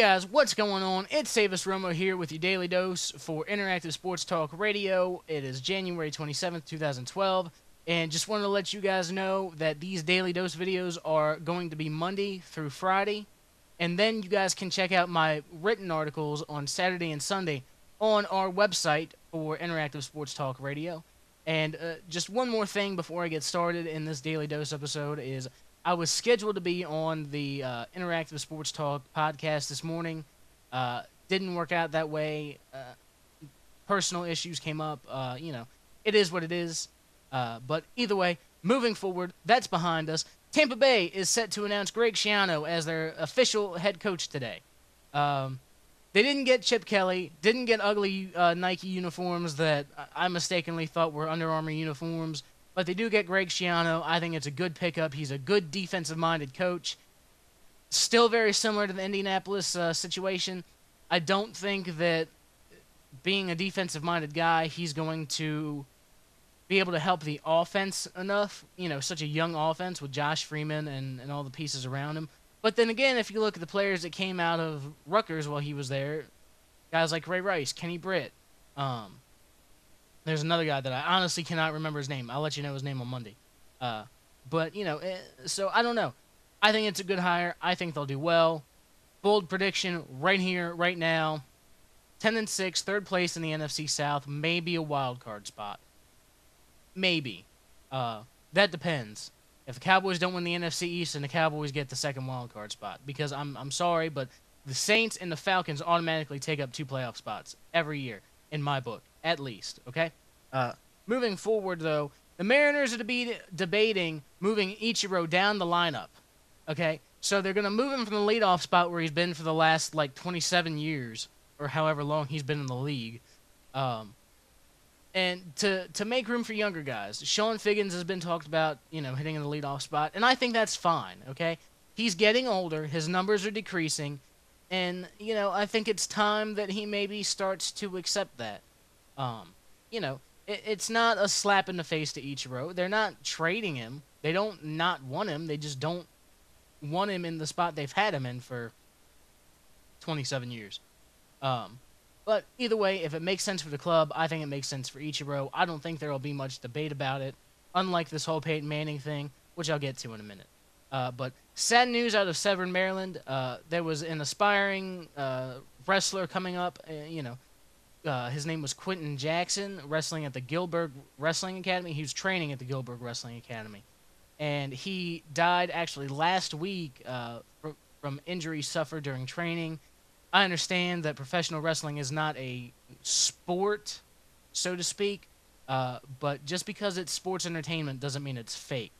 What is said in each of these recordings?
guys, what's going on? It's Savis Romo here with your daily dose for Interactive Sports Talk Radio. It is January 27th, 2012, and just wanted to let you guys know that these daily dose videos are going to be Monday through Friday, and then you guys can check out my written articles on Saturday and Sunday on our website for Interactive Sports Talk Radio. And just one more thing before I get started in this daily dose episode is I was scheduled to be on the Interactive Sports Talk podcast this morning. Didn't work out that way. Personal issues came up. It is what it is. But either way, moving forward, that's behind us. Tampa Bay is set to announce Greg Schiano as their official head coach today. They didn't get Chip Kelly, didn't get ugly Nike uniforms that I mistakenly thought were Under Armour uniforms. But they do get Greg Schiano. I think it's a good pickup. He's a good defensive-minded coach. Still very similar to the Indianapolis situation. I don't think that being a defensive-minded guy, he's going to be able to help the offense enough. You know, such a young offense with Josh Freeman and all the pieces around him. But then again, if you look at the players that came out of Rutgers while he was there, guys like Ray Rice, Kenny Britt, there's another guy that I honestly cannot remember his name. I'll let you know his name on Monday. So I don't know. I think it's a good hire. I think they'll do well. Bold prediction right here, right now. 10-6, third place in the NFC South. Maybe a wild card spot. Maybe. That depends. If the Cowboys don't win the NFC East, then the Cowboys get the second wild card spot. Because I'm sorry, but the Saints and the Falcons automatically take up 2 playoff spots every year, in my book. At least, okay? Moving forward, though, the Mariners are debating moving Ichiro down the lineup, okay? So they're going to move him from the leadoff spot where he's been for the last, 27 years, or however long he's been in the league, and to make room for younger guys. Sean Figgins has been talked about, hitting in the leadoff spot, and I think that's fine, okay? He's getting older, his numbers are decreasing, and, I think it's time that he maybe starts to accept that. It's not a slap in the face to Ichiro. They're not trading him. They don't not want him. They just don't want him in the spot they've had him in for 27 years. But either way, if it makes sense for the club, I think it makes sense for Ichiro. I don't think there will be much debate about it, unlike this whole Peyton Manning thing, which I'll get to in a minute. But sad news out of Severn, Maryland. There was an aspiring wrestler coming up, his name was Quentin Jackson, wrestling at the Gilbert Wrestling Academy. He was training at the Gilbert Wrestling Academy. And he died actually last week from injuries suffered during training. I understand that professional wrestling is not a sport, so to speak, but just because it's sports entertainment doesn't mean it's fake.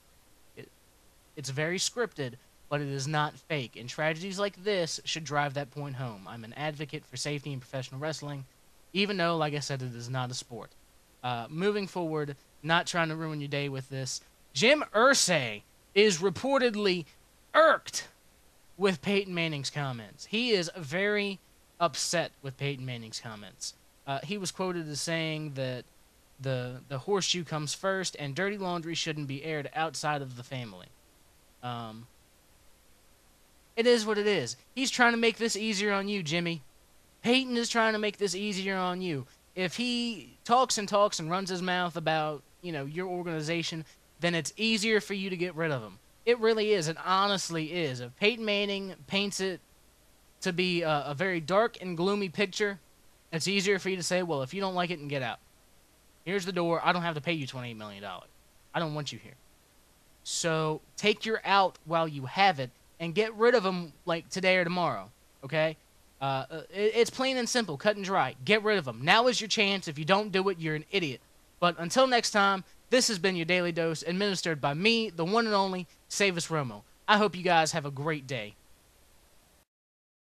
It's very scripted, but it is not fake. And tragedies like this should drive that point home. I'm an advocate for safety in professional wrestling, even though, like I said, it is not a sport. Moving forward, not trying to ruin your day with this, Jim Irsay is reportedly irked with Peyton Manning's comments. He is very upset with Peyton Manning's comments. He was quoted as saying that the horseshoe comes first and dirty laundry shouldn't be aired outside of the family. It is what it is. He's trying to make this easier on you, Jimmy. Peyton is trying to make this easier on you. If he talks and runs his mouth about, your organization, then it's easier for you to get rid of him. It really is. It honestly is. If Peyton Manning paints it to be a very dark and gloomy picture, it's easier for you to say, well, if you don't like it, then get out. Here's the door. I don't have to pay you $28 million. I don't want you here. So take your out while you have it and get rid of him like today or tomorrow, okay? It's plain and simple, cut and dry. Get rid of them. Now is your chance. If you don't do it, you're an idiot. But until next time, this has been your Daily Dose, administered by me, the one and only Savis Romo. I hope you guys have a great day.